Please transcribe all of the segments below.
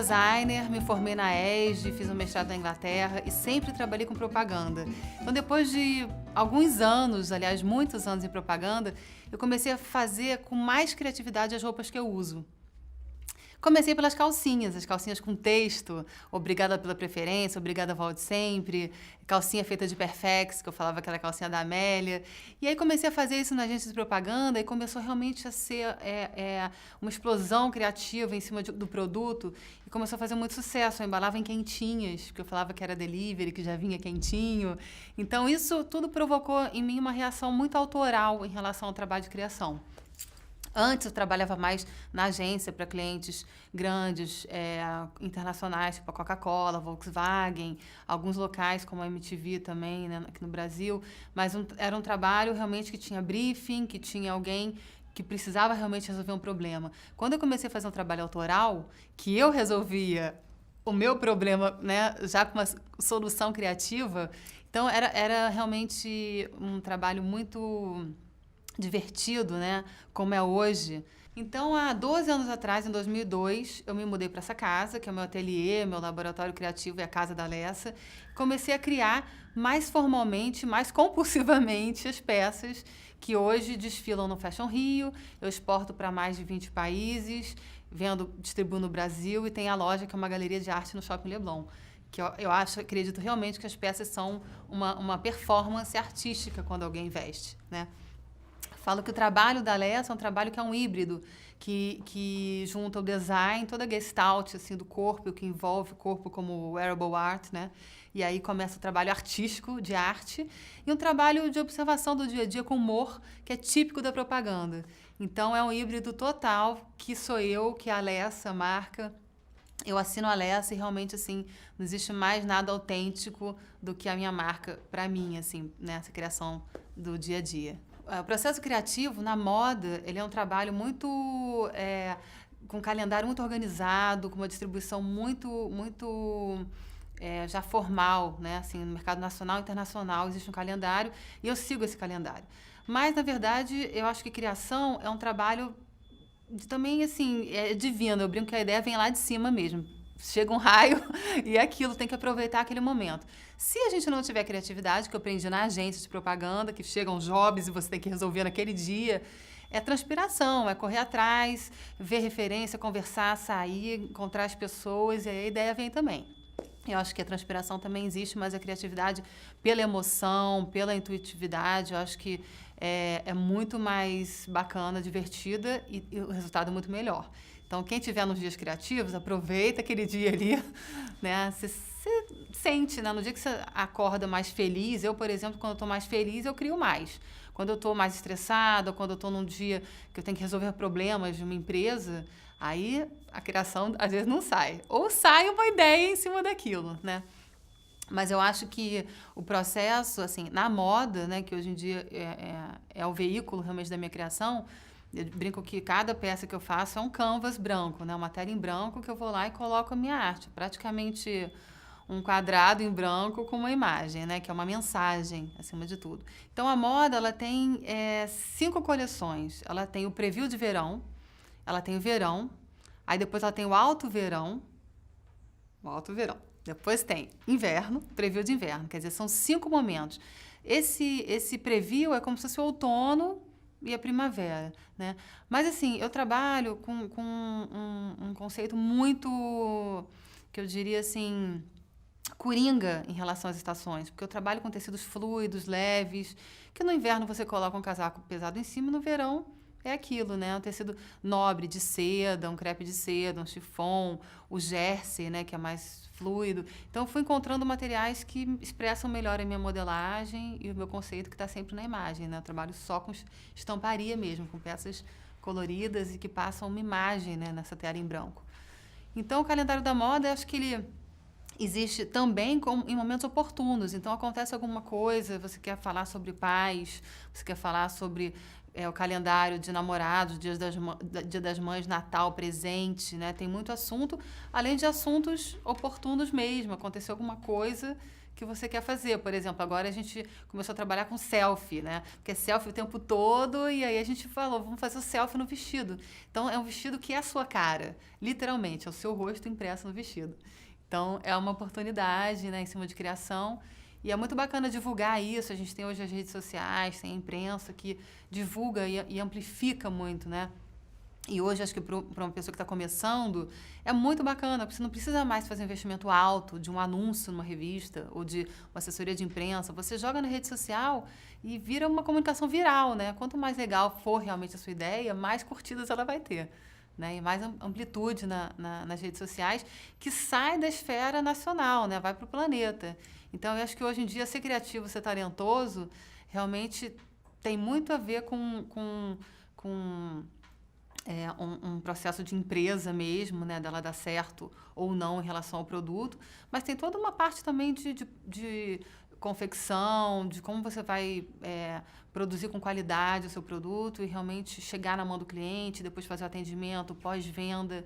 designer, me formei na ESG, fiz um mestrado na Inglaterra e sempre trabalhei com propaganda. Então, depois de alguns anos, aliás, muitos anos em propaganda, eu comecei a fazer com mais criatividade as roupas que eu uso. Comecei pelas calcinhas, as calcinhas com texto, obrigada pela preferência, obrigada volte sempre, calcinha feita de Perfex, que eu falava que era a calcinha da Amélia. E aí comecei a fazer isso na agência de propaganda e começou realmente a ser uma explosão criativa em cima do produto e começou a fazer muito sucesso. Eu embalava em quentinhas, porque eu falava que era delivery, que já vinha quentinho. Então isso tudo provocou em mim uma reação muito autoral em relação ao trabalho de criação. Antes eu trabalhava mais na agência para clientes grandes, internacionais, tipo a Coca-Cola, Volkswagen, alguns locais como a MTV também, né, aqui no Brasil. Mas era um trabalho realmente que tinha briefing, que tinha alguém que precisava realmente resolver um problema. Quando eu comecei a fazer um trabalho autoral, que eu resolvia o meu problema, né, já com uma solução criativa, então era realmente um trabalho muito divertido, né? Como é hoje. Então, há 12 anos atrás, em 2002, eu me mudei para essa casa, que é o meu ateliê, meu laboratório criativo e a casa da Alessa. Comecei a criar mais formalmente, mais compulsivamente as peças que hoje desfilam no Fashion Rio. Eu exporto para mais de 20 países, distribuo no Brasil e tem a loja que é uma galeria de arte no Shopping Leblon. Que eu acredito realmente que as peças são uma performance artística quando alguém veste, né? Falo que o trabalho da Alessa é um trabalho que é um híbrido, que junta o design, toda a gestalt assim, do corpo, que envolve o corpo como wearable art, né? E aí começa o trabalho artístico, de arte, e um trabalho de observação do dia a dia com humor, que é típico da propaganda. Então, é um híbrido total, que sou eu, que é a Alessa, a marca. Eu assino a Alessa e realmente, assim, não existe mais nada autêntico do que a minha marca para mim, assim, nessa criação do dia a dia. O processo criativo, na moda, ele é um trabalho muito... com um calendário muito organizado, com uma distribuição muito já formal, né? Assim, no mercado nacional e internacional existe um calendário e eu sigo esse calendário. Mas, na verdade, eu acho que criação é um trabalho também, assim, divino. Eu brinco que a ideia vem lá de cima mesmo. Chega um raio e é aquilo, tem que aproveitar aquele momento. Se a gente não tiver criatividade, que eu aprendi na agência de propaganda, que chegam jobs e você tem que resolver naquele dia, é transpiração, é correr atrás, ver referência, conversar, sair, encontrar as pessoas, e aí a ideia vem também. Eu acho que a transpiração também existe, mas a criatividade, pela emoção, pela intuitividade, eu acho que é muito mais bacana, divertida e o resultado é muito melhor. Então, quem tiver nos dias criativos, aproveita aquele dia ali, né? Você sente, né? No dia que você acorda mais feliz, eu, por exemplo, quando eu estou mais feliz, eu crio mais. Quando eu estou mais estressada, quando eu estou num dia que eu tenho que resolver problemas de uma empresa, aí a criação, às vezes, não sai. Ou sai uma ideia em cima daquilo, né? Mas eu acho que o processo, assim, na moda, né? Que hoje em dia é o veículo, realmente, da minha criação. Eu brinco que cada peça que eu faço é um canvas branco, né? Uma tela em branco que eu vou lá e coloco a minha arte. Praticamente um quadrado em branco com uma imagem, né? Que é uma mensagem, acima de tudo. Então, a moda, ela tem 5 coleções. Ela tem o preview de verão, ela tem o verão, aí depois ela tem o alto verão, depois tem inverno, preview de inverno. Quer dizer, são 5 momentos. Esse preview é como se fosse o outono e a primavera, né? Mas, assim, eu trabalho com um conceito muito, que eu diria, assim, coringa em relação às estações, porque eu trabalho com tecidos fluidos, leves, que no inverno você coloca um casaco pesado em cima, no verão é aquilo, né? Um tecido nobre de seda, um crepe de seda, um chiffon, o jersey, né? Que é mais fluido. Então, eu fui encontrando materiais que expressam melhor a minha modelagem e o meu conceito que está sempre na imagem, né? Eu trabalho só com estamparia mesmo, com peças coloridas e que passam uma imagem, né? Nessa tela em branco. Então, o calendário da moda, eu acho que ele existe também em momentos oportunos. Então, acontece alguma coisa, você quer falar sobre paz, você quer falar sobre o calendário de namorados, Dia das Mães, Natal, presente, né? Tem muito assunto, além de assuntos oportunos mesmo. Aconteceu alguma coisa que você quer fazer. Por exemplo, agora a gente começou a trabalhar com selfie, né? Porque é selfie o tempo todo, e aí a gente falou, vamos fazer o selfie no vestido. Então, é um vestido que é a sua cara, literalmente, é o seu rosto impresso no vestido. Então, é uma oportunidade, né, em cima de criação. E é muito bacana divulgar isso. A gente tem hoje as redes sociais, tem a imprensa que divulga e amplifica muito, né? E hoje, acho que para uma pessoa que está começando, é muito bacana, porque você não precisa mais fazer um investimento alto de um anúncio numa revista ou de uma assessoria de imprensa. Você joga na rede social e vira uma comunicação viral, né? Quanto mais legal for realmente a sua ideia, mais curtidas ela vai ter, né? E mais amplitude nas redes sociais, que sai da esfera nacional, né? Vai para o planeta. Então, eu acho que hoje em dia, ser criativo, ser talentoso, realmente tem muito a ver com um processo de empresa mesmo, né, dela dar certo ou não em relação ao produto, mas tem toda uma parte também de confecção, de como você vai produzir com qualidade o seu produto e realmente chegar na mão do cliente, depois fazer o atendimento, pós-venda,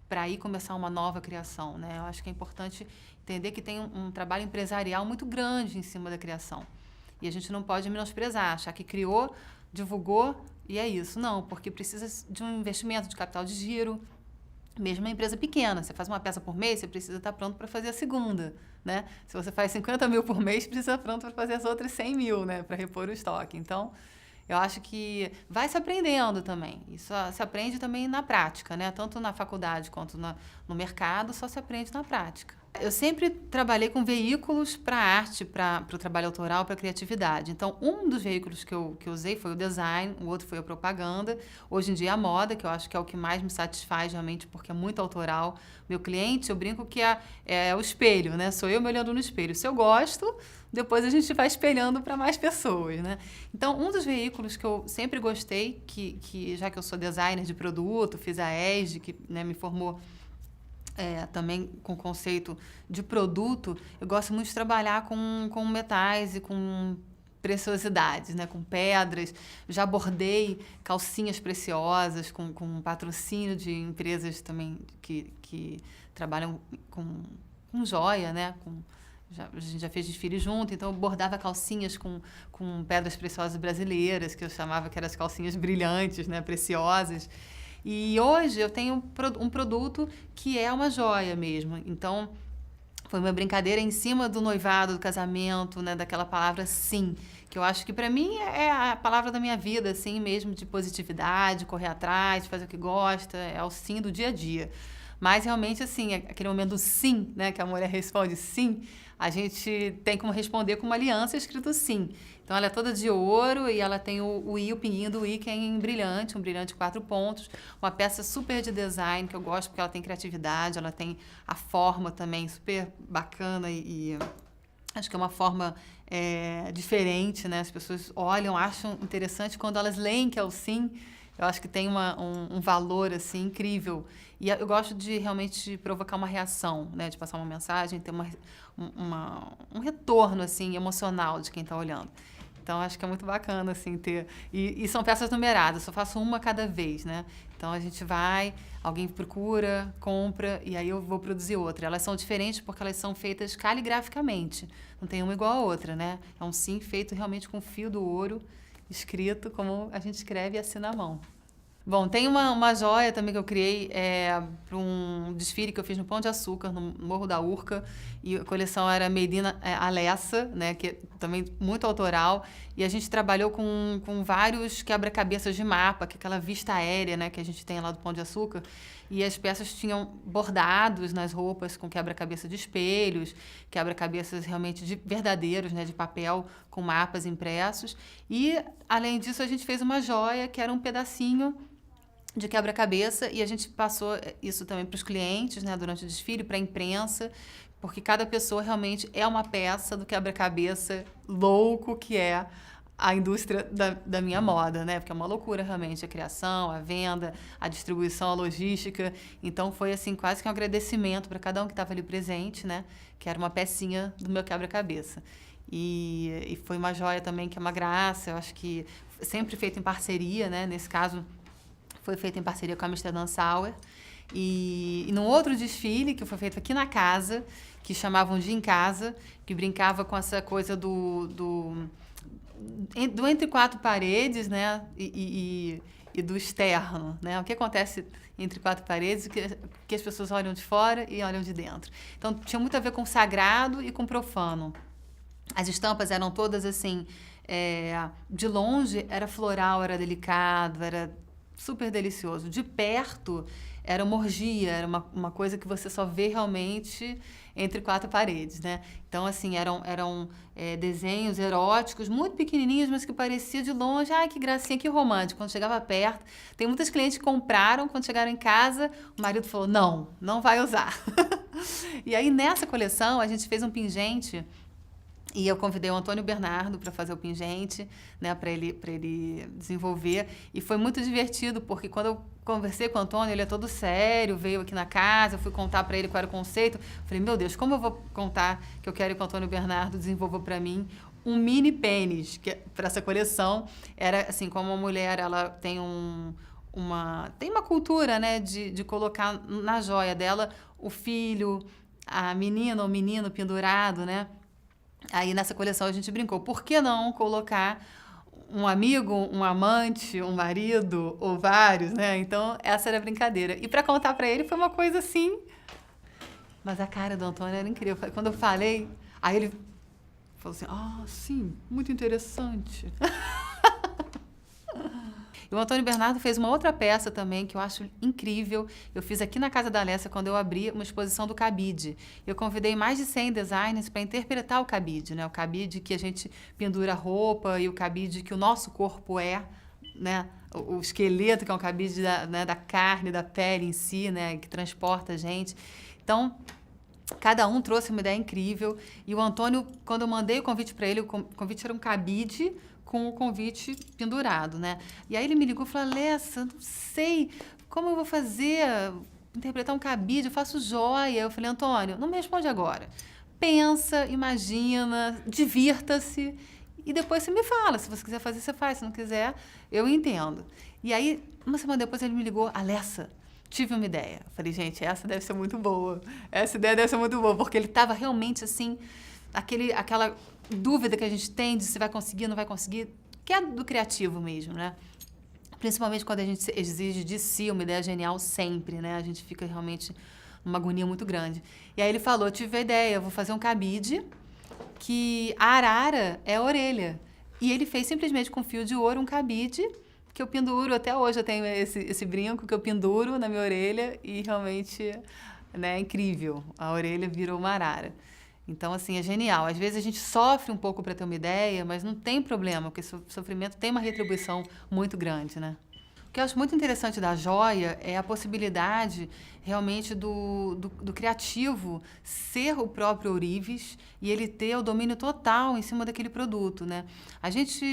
para aí começar uma nova criação, né? Eu acho que é importante entender que tem um trabalho empresarial muito grande em cima da criação. E a gente não pode menosprezar, achar que criou, divulgou e é isso. Não, porque precisa de um investimento de capital de giro, mesmo uma empresa pequena. Você faz uma peça por mês, você precisa estar pronto para fazer a segunda, né? Se você faz 50 mil por mês, precisa estar pronto para fazer as outras 100 mil, né? Para repor o estoque. Então, eu acho que vai se aprendendo também. Isso se aprende também na prática, né? Tanto na faculdade quanto no mercado, só se aprende na prática. Eu sempre trabalhei com veículos para arte, para o trabalho autoral, para a criatividade. Então, um dos veículos que eu usei foi o design, o outro foi a propaganda. Hoje em dia, a moda, que eu acho que é o que mais me satisfaz realmente, porque é muito autoral. Meu cliente, eu brinco que é o espelho, né? Sou eu me olhando no espelho. Se eu gosto, depois a gente vai espelhando para mais pessoas, né? Então, um dos veículos que eu sempre gostei, que já que eu sou designer de produto, fiz a ESG, que, né, me formou também com o conceito de produto, eu gosto muito de trabalhar com metais e com preciosidades, né? Com pedras. Já bordei calcinhas preciosas com patrocínio de empresas também que trabalham com joia, né? A gente já fez desfile junto, então eu bordava calcinhas com pedras preciosas brasileiras, que eu chamava que eram as calcinhas brilhantes, né? Preciosas. E hoje eu tenho um produto que é uma joia mesmo. Então, foi uma brincadeira em cima do noivado, do casamento, né? Daquela palavra sim, que eu acho que para mim é a palavra da minha vida, assim mesmo, de positividade, correr atrás, fazer o que gosta, é o sim do dia a dia. Mas realmente, assim, aquele momento do sim, né? Que a mulher responde sim, a gente tem como responder com uma aliança escrito sim. Então, ela é toda de ouro e ela tem o I, o pinguinho do I, que é em brilhante, um brilhante 4 pontos. Uma peça super de design, que eu gosto porque ela tem criatividade, ela tem a forma também super bacana e acho que é uma forma diferente, né? As pessoas olham, acham interessante quando elas leem que é o sim. Eu acho que tem um valor, assim, incrível. E eu gosto de realmente provocar uma reação, né? De passar uma mensagem, ter um retorno, assim, emocional de quem está olhando. Então, acho que é muito bacana, assim, ter... E são peças numeradas, só faço uma cada vez, né? Então, a gente vai, alguém procura, compra, e aí eu vou produzir outra. Elas são diferentes porque elas são feitas caligraficamente. Não tem uma igual a outra, né? É um sim feito realmente com fio do ouro, escrito como a gente escreve e assina à mão. Bom, tem uma joia também que eu criei para um desfile que eu fiz no Pão de Açúcar, no Morro da Urca, e a coleção era Made in Alessa, né, que é também muito autoral, e a gente trabalhou com vários quebra-cabeças de mapa, que é aquela vista aérea, né, que a gente tem lá do Pão de Açúcar, e as peças tinham bordados nas roupas com quebra-cabeça de espelhos, quebra-cabeças realmente verdadeiros, né, de papel, com mapas impressos, e além disso a gente fez uma joia que era um pedacinho de quebra-cabeça e a gente passou isso também para os clientes, né, durante o desfile, para a imprensa, porque cada pessoa realmente é uma peça do quebra-cabeça louco que é a indústria da minha moda, né? Porque é uma loucura realmente a criação, a venda, a distribuição, a logística. Então foi assim quase que um agradecimento para cada um que estava ali presente, né? Que era uma pecinha do meu quebra-cabeça. E foi uma joia também que é uma graça. Eu acho que sempre feito em parceria, né? Nesse caso foi feita em parceria com a Amsterdã Sauer. E num outro desfile, que foi feito aqui na casa, que chamavam de Em Casa, que brincava com essa coisa do entre quatro paredes, né? E do externo, né? O que acontece entre quatro paredes, que as pessoas olham de fora e olham de dentro. Então, tinha muito a ver com sagrado e com profano. As estampas eram todas assim, de longe era floral, era delicado, era super delicioso. De perto era uma orgia, era uma coisa que você só vê realmente entre quatro paredes, né? Então, assim, eram desenhos eróticos, muito pequenininhos, mas que parecia de longe, ai, que gracinha, que romântico. Quando chegava perto, tem muitas clientes que compraram, quando chegaram em casa, o marido falou, não vai usar. E aí, nessa coleção, a gente fez um pingente. E eu convidei o Antônio Bernardo para fazer o pingente, né, para ele desenvolver. E foi muito divertido, porque quando eu conversei com o Antônio, ele é todo sério, veio aqui na casa, eu fui contar para ele qual era o conceito. Falei, meu Deus, como eu vou contar que eu quero que o Antônio Bernardo desenvolva para mim um mini pênis, que para essa coleção era assim, como a mulher, ela tem tem uma cultura, né, de colocar na joia dela o filho, a menina ou menino pendurado, né? Aí nessa coleção a gente brincou, por que não colocar um amigo, um amante, um marido ou vários, né? Então essa era a brincadeira. E para contar para ele foi uma coisa assim, mas a cara do Antônio era incrível. Quando eu falei, aí ele falou assim, sim, muito interessante. E o Antônio Bernardo fez uma outra peça também que eu acho incrível. Eu fiz aqui na Casa da Alessia, quando eu abri uma exposição do cabide. Eu convidei mais de 100 designers para interpretar o cabide, né? O cabide que a gente pendura roupa e o cabide que o nosso corpo é, né? O esqueleto, que é um cabide da carne, da pele em si, né? Que transporta a gente. Então, cada um trouxe uma ideia incrível. E o Antônio, quando eu mandei o convite para ele, o convite era um cabide com o convite pendurado, né? E aí ele me ligou e falou, Alessa, não sei como eu vou fazer, interpretar um cabide, eu faço joia. Eu falei, Antônio, não me responde agora. Pensa, imagina, divirta-se e depois você me fala. Se você quiser fazer, você faz. Se não quiser, eu entendo. E aí, uma semana depois, ele me ligou, Alessa, tive uma ideia. Eu falei, gente, essa deve ser muito boa. Essa ideia deve ser muito boa, porque ele estava realmente assim, aquela dúvida que a gente tem de se vai conseguir ou não vai conseguir, que é do criativo mesmo, né? Principalmente quando a gente exige de si uma ideia genial sempre, né? A gente fica realmente numa agonia muito grande. E aí ele falou, tive a ideia, eu vou fazer um cabide que a arara é a orelha. E ele fez simplesmente com fio de ouro um cabide que eu penduro, até hoje eu tenho esse brinco que eu penduro na minha orelha e realmente, né, é incrível. A orelha virou uma arara. Então, assim, é genial. Às vezes a gente sofre um pouco para ter uma ideia, mas não tem problema, porque o sofrimento tem uma retribuição muito grande, né? O que eu acho muito interessante da joia é a possibilidade realmente do criativo ser o próprio ourives e ele ter o domínio total em cima daquele produto, né? A gente,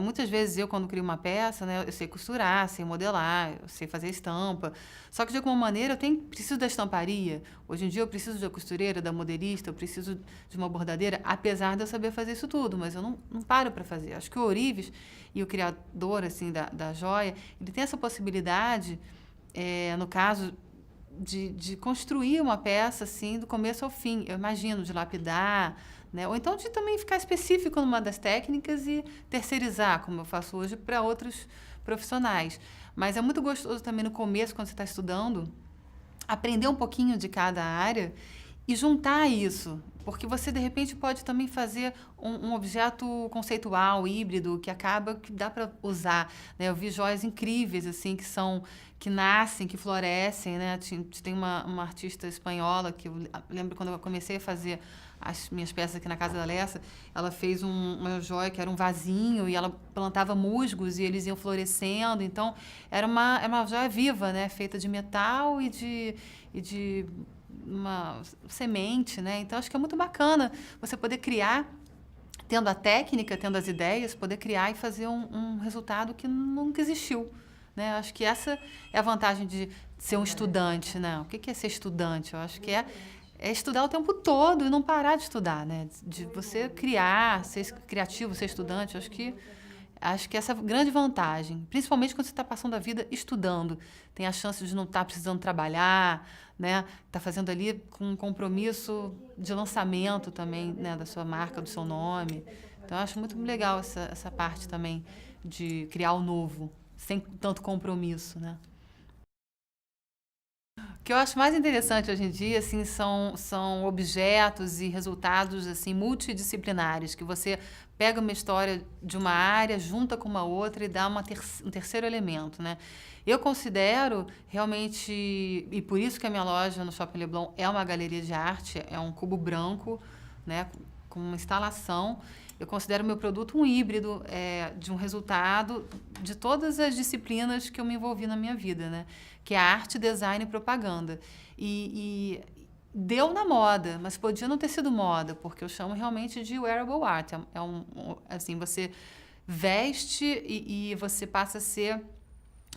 muitas vezes eu quando crio uma peça, né, eu sei costurar, sei modelar, eu sei fazer estampa, só que de alguma maneira preciso da estamparia. Hoje em dia eu preciso da costureira, da modelista, eu preciso de uma bordadeira, apesar de eu saber fazer isso tudo, mas eu não paro para fazer. Acho que o ourives e o criador assim da joia, ele tem essa possibilidade, no caso de construir uma peça assim do começo ao fim, eu imagino, de lapidar, né? Ou então de também ficar específico numa das técnicas e terceirizar, como eu faço hoje, para outros profissionais. Mas é muito gostoso também no começo, quando você está estudando, aprender um pouquinho de cada área e juntar isso, porque você de repente pode também fazer um objeto conceitual, híbrido, que dá para usar, né? Eu vi joias incríveis assim que nascem, que florescem, né? Tem uma artista espanhola que eu lembro quando eu comecei a fazer as minhas peças aqui na Casa da Alessia, ela fez uma joia que era um vasinho e ela plantava musgos e eles iam florescendo, então era uma joia viva, né? Feita de metal e de uma semente, né? Então acho que é muito bacana você poder criar, tendo a técnica, tendo as ideias, poder criar e fazer um resultado que nunca existiu, né? Acho que essa é a vantagem de ser um estudante, né? O que é ser estudante? Eu acho que é estudar o tempo todo e não parar de estudar, né? De você criar, ser criativo, ser estudante, eu acho que Acho que essa é a grande vantagem, principalmente quando você está passando a vida estudando. Tem a chance de não estar precisando trabalhar, né? Tá fazendo ali com um compromisso de lançamento também, né? Da sua marca, do seu nome. Então, eu acho muito legal essa parte também de criar o novo, sem tanto compromisso, né? O que eu acho mais interessante hoje em dia, assim, são objetos e resultados, assim, multidisciplinares, que você pega uma história de uma área, junta com uma outra e dá um terceiro elemento, né? Eu considero realmente, e por isso que a minha loja no Shopping Leblon é uma galeria de arte, é um cubo branco, né, com uma instalação. Eu considero meu produto um híbrido de um resultado de todas as disciplinas que eu me envolvi na minha vida, né? Que é arte, design e propaganda. E deu na moda, mas podia não ter sido moda, porque eu chamo realmente de wearable art. Assim, você veste e você passa a ser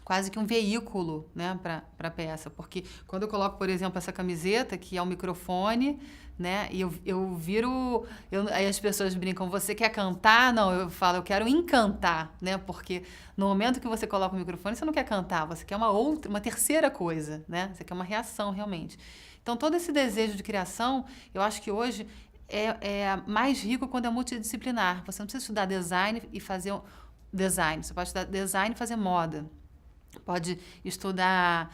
quase que um veículo, né, para a peça. Porque quando eu coloco, por exemplo, essa camiseta, que é um microfone, né, e eu viro... aí as pessoas brincam, você quer cantar? Não, eu falo, eu quero encantar, né, porque no momento que você coloca o microfone, você não quer cantar, você quer uma terceira coisa, né, você quer uma reação, realmente. Então, todo esse desejo de criação, eu acho que hoje é mais rico quando é multidisciplinar. Você não precisa estudar design e fazer design, você pode estudar design e fazer moda. Pode estudar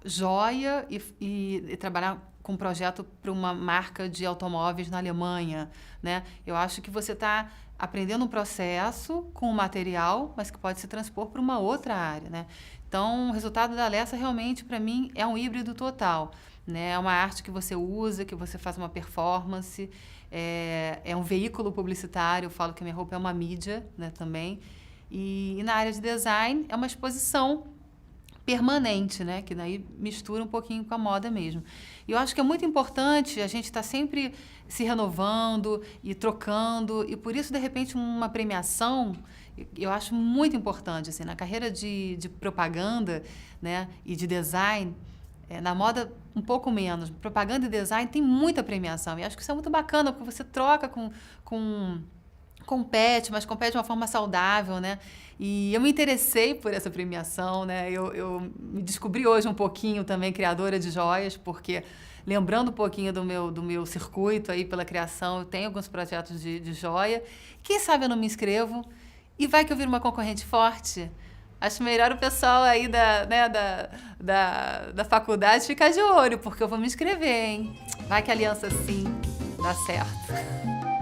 joia e trabalhar com um projeto para uma marca de automóveis na Alemanha, né? Eu acho que você está aprendendo um processo com um material, mas que pode se transpor para uma outra área, né? Então, o resultado da Alessa realmente, para mim, é um híbrido total, né? É uma arte que você usa, que você faz uma performance, é um veículo publicitário, eu falo que a minha roupa é uma mídia, né, também. E na área de design é uma exposição permanente, né? Que daí mistura um pouquinho com a moda mesmo. E eu acho que é muito importante a gente estar sempre se renovando e trocando, e por isso, de repente, uma premiação, eu acho muito importante, assim, na carreira de propaganda, né, e de design, na moda um pouco menos. Propaganda e design tem muita premiação, e acho que isso é muito bacana, porque você troca compete, mas compete de uma forma saudável, né? E eu me interessei por essa premiação, né? Eu me descobri hoje um pouquinho também criadora de joias, porque lembrando um pouquinho do meu circuito aí pela criação, eu tenho alguns projetos de joia. Quem sabe eu não me inscrevo e vai que eu viro uma concorrente forte. Acho melhor o pessoal aí da faculdade ficar de olho, porque eu vou me inscrever, hein? Vai que a aliança sim dá certo.